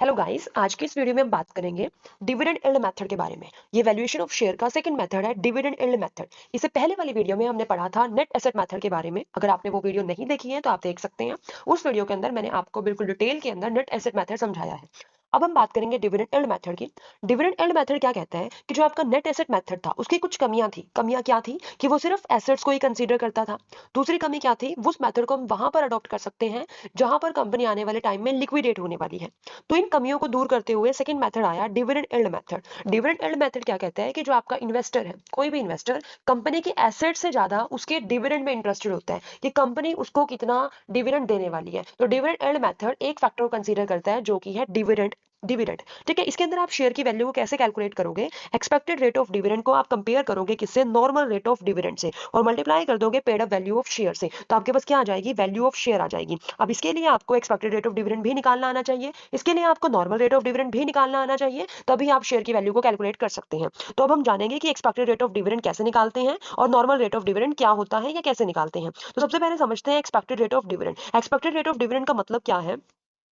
Hello guys, आज की इस वीडियो में हम बात करेंगे डिविडेंड यील्ड मेथड के बारे में। ये वैल्यूएशन ऑफ शेयर का सेकंड मेथड है, डिविडेंड यील्ड मेथड। इससे पहले वाली वीडियो में हमने पढ़ा था नेट एसेट मेथड के बारे में। अगर आपने वो वीडियो नहीं देखी है तो आप देख सकते हैं। उस वीडियो के अंदर मैंने आपको बिल्कुल डिटेल के अंदर नेट एसेट मेथड समझाया है। अब हम बात करेंगे डिविडेंड यील्ड मेथड की। डिविडेंड यील्ड मेथड क्या कहता है कि जो आपका नेट एसेट मेथड था उसकी कुछ कमियां थी। कमियां क्या थी कि वो सिर्फ एसेट्स को ही कंसीडर करता था। दूसरी कमी क्या थी, उस मेथड को हम वहां पर अडॉप्ट कर सकते हैं जहां पर कंपनी आने वाले टाइम में लिक्विडेट होने वाली है। तो इन कमियों को दूर करते हुए सेकंड मेथड आया dividend yield method. Dividend yield method क्या कहता है कि जो आपका इन्वेस्टर है, कोई भी इन्वेस्टर कंपनी की एसेट से ज्यादा उसके डिविडेंड में इंटरेस्टेड होता है कि कंपनी उसको कितना डिविडेंड देने वाली है। तो डिविडेंड यील्ड मेथड एक फैक्टर को कंसीडर करता है जो कि है डिविडेंड। डिविडेंड ठीक है। इसके अंदर आप शेयर की वैल्यू को कैसे कैलकुलेट करोगे, एक्सपेक्टेड रेट ऑफ डिविडेंड को आप कंपेयर करोगे किससे, नॉर्मल रेट ऑफ डिविडेंड से, और मल्टीप्लाई कर दोगे paid up value of share से। तो आपके पास क्या आ जाएगी, वैल्यू ऑफ शेयर आ जाएगी। अब इसके लिए आपको एक्सपेक्टेड रेट ऑफ डिविडेंड भी निकालना आना चाहिए, इसके लिए आपको नॉर्मल रेट ऑफ डिविडेंड भी निकालना आना चाहिए, तभी आप शेयर की वैल्यू को कैलकुलेट कर सकते हैं। तो अब हम जानेंगे कि एक्सपेक्टेड रेट ऑफ डिविडेंड कैसे निकालते हैं और नॉर्मल रेट ऑफ डिविडेंड क्या होता है या कैसे निकालते हैं। तो सबसे पहले समझते हैं expected rate of dividend. Expected rate of dividend का मतलब क्या है,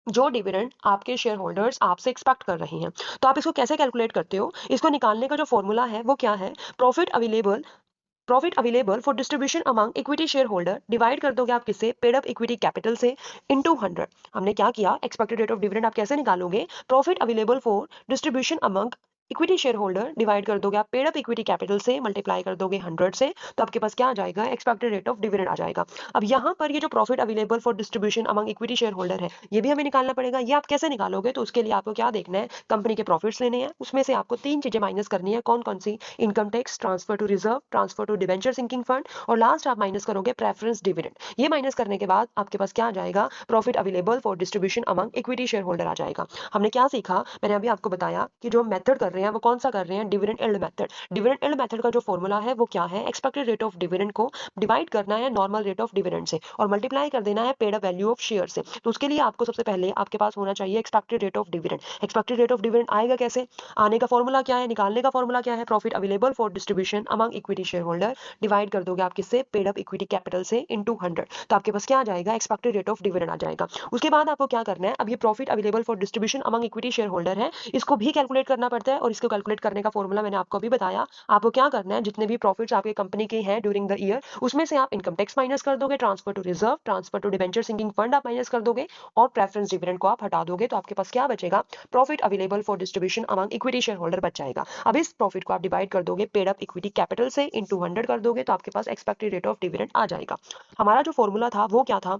जो डिविडेंड आपके शेयर होल्डर्स आपसे एक्सपेक्ट कर रहे हैं। तो आप इसको कैसे कैलकुलेट करते हो, इसको निकालने का जो फॉर्मूला है वो क्या है, profit available for distribution among equity share holder divide कर दोगे आप किससे, पेड अप इक्विटी कैपिटल से, इनटू 100। हमने क्या किया, एक्सपेक्टेड रेट ऑफ डिविडेंड आप कैसे निकालोगे, profit available for distribution among equity share holder divide कर दोगे आप पेड अप इक्विटी कैपिटल से, मल्टीप्लाई कर दोगे 100 से। तो आपके पास क्या आ जाएगा, एक्सपेक्टेड रेट ऑफ डिविडेंड आ जाएगा। अब यहाँ पर ये जो profit available for distribution among equity share holder है, ये भी हमें निकालना पड़ेगा। ये आप कैसे निकालोगे, तो उसके लिए आपको क्या देखना है, कंपनी के प्रॉफिट्स लेने हैं, उसमें से आपको तीन चीजें माइनस करनी है। कौन कौन सी, income tax, transfer to reserve, transfer to debenture sinking fund, और लास्ट आप माइनस करोगे प्रेफरेंस डिविडेंड। ये माइनस करने के बाद आपके पास क्या आ जाएगा, profit available for distribution among equity share holder आ जाएगा। हमने क्या सीखा, मैंने अभी आपको बताया कि जो मेथड कर रहे हैं वो कौन सा कर रहे हैं, dividend yield method. Dividend yield method का जो फॉर्मूला है वो क्या है, एक्सपेक्टेड रेट ऑफ डिविडेंड को डिवाइड करना है नॉर्मल रेट ऑफ डिविडेंड से और मल्टीप्लाई कर देना है paid up value of share से। तो उसके लिए आपको सबसे पहले आपके पास होना चाहिए expected rate of dividend. Expected rate of dividend आएगा कैसे, आने का फॉर्मूला क्या है, निकालने का फॉर्मूला क्या है, profit available for distribution among equity share holder divide कर दोगे आप किससे, पेड अप इक्विटी कैपिटल से, इनटू 100। तो आपके पास क्या आ जाएगा, एक्सपेक्टेड रेट ऑफ डिविडेंड आ जाएगा। उसके बाद आपको क्या करना है, अब ये profit available for distribution among equity share holder है, इसको भी कैलकुलेट करना पड़ता है। और इसको कैलकुलेट करने का फॉर्मूला मैंने आपको अभी बताया। आपको क्या करना है, जितने भी प्रॉफिट्स आपके कंपनी के हैं ड्यूरिंग द ईयर, उसमें से आप इनकम टैक्स माइनस कर दोगे, transfer to reserve, transfer to debenture sinking fund आप माइनस कर दोगे, और प्रेफरेंस डिविडेंड को आप हटा दोगे। तो आपके पास क्या बचेगा, profit available for distribution among equity share holder बच जाएगा। अब इस प्रॉफिट को आप डिवाइड कर दोगे पेड अप इक्विटी कैपिटल से, इनटू 100 कर दोगे, तो आपके पास एक्सपेक्टेड रेट ऑफ डिविडेंड आ जाएगा। हमारा जो फॉर्मूला था वो क्या था,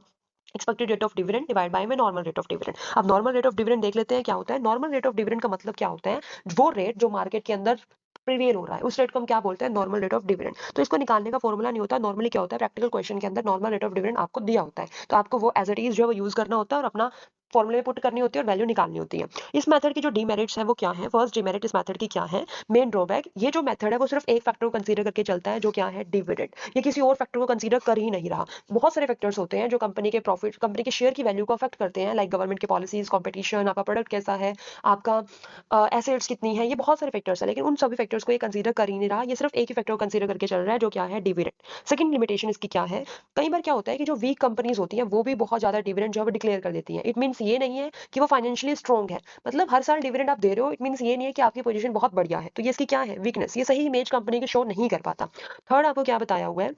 expected rate of dividend divide by में नॉर्मल रेट ऑफ डिविडेंड। अब नॉर्मल रेट ऑफ डिविडेंड देख लेते हैं क्या होता है। नॉर्मल रेट ऑफ डिविडेंड का मतलब क्या होता है, वो रेट जो मार्केट के अंदर प्रिवेल हो रहा है उस रेट को हम क्या बोलते हैं, नॉर्मल रेट ऑफ डिविडेंड। तो इसको निकालने का फॉर्मूला नहीं होता। नॉर्मली क्या होता है, प्रैक्टिकल क्वेश्चन के अंदर नॉर्मल रेट ऑफ डिविडेंड आपको दिया होता है, तो आपको वो एज इट इज जो है वो यूज करना होता है और अपना फॉर्मूले में पुट करनी होती है और वैल्यू निकालनी होती है। इस मेथड की जो डीमेरिट्स है वो क्या है, फर्स्ट डीमेरिट इस मेथड की क्या है, मेन ड्रॉबैक, ये जो मेथड है वो सिर्फ एक फैक्टर को कंसीडर करके चलता है जो क्या है, डिविडेंड। ये किसी और फैक्टर को कंसीडर कर ही नहीं रहा। बहुत सारे फैक्टर्स होते हैं जो कंपनी के प्रॉफिट, कंपनी के शेयर की वैल्यू को अफेक्ट करते हैं, लाइक गवर्नमेंट की पॉलिसीज, कंपटीशन, आपका प्रोडक्ट कैसा है, आपका एसेट्स कितनी है, ये बहुत सारे फैक्टर्स है, लेकिन उन सभी फैक्टर्स को ये कंसीडर कर ही नहीं रहा। ये सिर्फ एक ही फैक्टर को कंसीडर करके चल रहा है जो क्या है, डिविडेंड। सेकंड लिमिटेशन इसकी क्या है, कई बार क्या होता है कि जो वीक कंपनीज होती हैं वो भी बहुत ज्यादा डिविडेंड जो है डिक्लेयर कर देती हैं। इट मींस ये नहीं है कि वो फाइनेंशियली स्ट्रॉन्ग है, मतलब हर साल डिविडेंड आप दे रहे हो, इट मींस ये नहीं है कि आपकी पोजीशन बहुत बढ़िया है। तो ये इसकी क्या है, वीकनेस, ये सही इमेज कंपनी की शो नहीं कर पाता। थर्ड आपको क्या बताया हुआ है,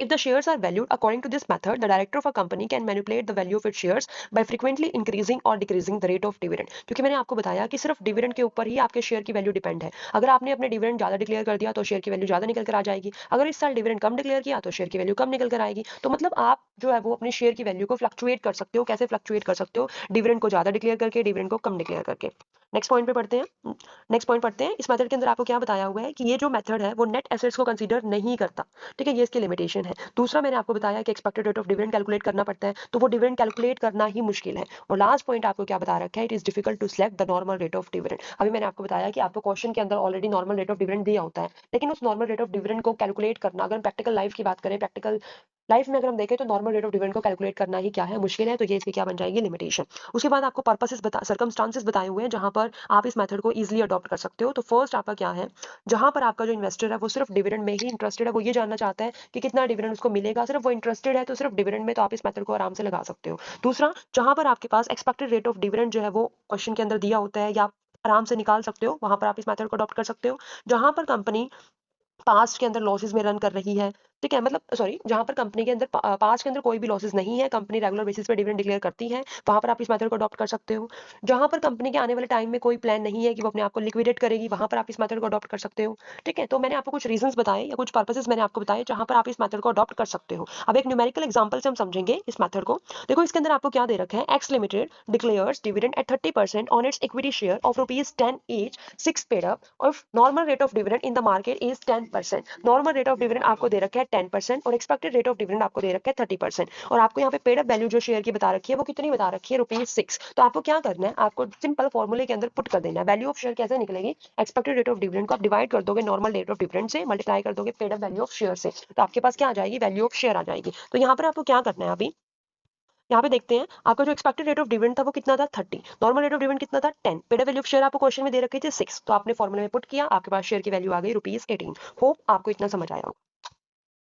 if the shares are valued according to this method, the director of a company can manipulate the value of its shares by frequently increasing or decreasing the rate of dividend। क्योंकि मैंने आपको बताया कि सिर्फ डिविडेंड के ऊपर ही आपके share की वैल्यू डिपेंड है। अगर आपने अपने डिविडेंड ज्यादा डिक्लेयर कर दिया तो शेयर की वैल्यू ज्यादा निकल कर आ जाएगी। अगर इस साल डिविडेंड कम डिक्लेयर किया तो शेयर की वैल्यू कम निकल कर आएगी। तो मतलब आप जो है वो अपने शेयर की वैल्यू को फ्लक्चुएट कर सकते हो। कैसे फ्लक्चुएट कर सकते हो, डिविडेंड को ज्यादा डिक्लेयर करके, डिविडेंड को कम डिक्लेयर करके। नेक्स्ट पॉइंट पे पढ़ते हैं। नेक्स्ट पॉइंट पढ़ते हैं। इस मेथड के अंदर आपको क्या बताया हुआ है कि ये जो मेथड है वो नेट एसेट्स को कंसीडर नहीं करता। ठीक है, ये इसकी लिमिटेशन है। दूसरा मैंने आपको बताया कि expected rate of dividend calculate करना पड़ता है, तो वो डिविडेंड कैलकुलेट करना ही मुश्किल है। और लास्ट पॉइंट आपको क्या बता रखा है, it is difficult to select the normal rate of dividend. अभी मैंने आपको बताया कि आपको क्वेश्चन के अंदर already normal rate of dividend दिया होता है, लेकिन उस नॉर्मल रेट ऑफ डिविडेंड को कैलकुलेट करना, अगर प्रैक्टिकल लाइफ की बात करें, प्रैक्टिकल लाइफ में अगर हम देखें तो नॉर्मल रेट ऑफ डिविडेंड को कैलकुलेट करना ही क्या है, मुश्किल है, तो ये इसकी क्या बन जाएगी, लिमिटेशन। उसके बाद आपको पर्पसेस सर्कमस्टांसेस बताए हुए हैं जहां पर आप इस मेथड को इजीली अडॉप्ट कर सकते हो। तो फर्स्ट आपका क्या है, जहां पर आपका जो इन्वेस्टर है वो सिर्फ डिविडेंड में ही इंटरेस्टेड है, वो ये जानना चाहता है कि कितना डिविडेंड उसको मिलेगा, सिर्फ वो इंटरेस्टेड है तो सिर्फ डिविडेंड में, तो आप इस मेथड को आराम से लगा सकते हो। दूसरा, जहां पर आपके पास एक्सपेक्टेड रेट ऑफ डिविडेंड जो है वो क्वेश्चन के अंदर दिया होता है या आप आराम से निकाल सकते हो, वहां पर आप इस मेथड को अडॉप्ट कर सकते हो। जहां पर कंपनी पास्ट के अंदर लॉसेस में रन कर रही है, ठीक है, मतलब सॉरी, जहां पर कंपनी के अंदर पास्ट के अंदर कोई भी लॉसेस नहीं है, कंपनी रेगुलर बेसिस पे डिविडेंड डिक्लेयर करती है, वहां पर आप इस मेथड को अडॉप्ट कर सकते हो। जहां पर कंपनी के आने वाले टाइम में कोई प्लान नहीं है कि वो अपने आप को लिक्विडेट करेगी, वहां पर आप इस मेथड को अडॉप्ट कर सकते हो। ठीक है, तो मैंने आपको कुछ रीजंस बताए या कुछ पर्पसेस मैंने आपको बताए जहां पर आप इस मेथड को अडॉप्ट कर सकते हो। अब एक न्यूमेरिकल एग्जांपल से हम समझेंगे इस मेथड को। देखो इसके अंदर आपको क्या दे रखा है, X limited declares dividend at 30% on its equity share of ₹10 each, 6 paid up, और normal rate of dividend in the market is 10%। Normal rate of dividend आपको दे रखा है 10% और एक्सपेक्टेड रेट ऑफ डिविडेंड आपको दे रखा है 30%। और आपको यहाँ पे पेड अप वैल्यू जो शेयर की बता रखी है वो कितनी बता रखी है, ₹6। तो आपको क्या करना है, आपको सिंपल फॉर्मूले के अंदर पुट कर देना है। वैल्यू ऑफ शेयर कैसे निकलेगी, एक्सपेक्टेड रेट ऑफ डिविडेंड को आप डिवाइड कर दोगे नॉर्मल रेट ऑफ डिविडेंड से, मल्टीप्लाई कर दोगे paid up value of share से, तो आपके पास क्या आ जाएगी, वैल्यू ऑफ शेयर आ जाएगी। तो यहाँ पर आपको क्या करना है, अभी यहाँ पे देखते हैं आपका जो एक्सपेक्टेड रेट ऑफ डिविडेंड था वो कितना था, 30। नॉर्मल रेट ऑफ डिविडेंड कितना था, 10। पेड वैल्यू ऑफ शेयर आपको क्वेश्चन में दे रखी थी 6, तो आपने फॉर्मूले में पुट किया, आपके पास शेयर की वैल्यू आ गई ₹18। होप आपको इतना समझ आया होगा।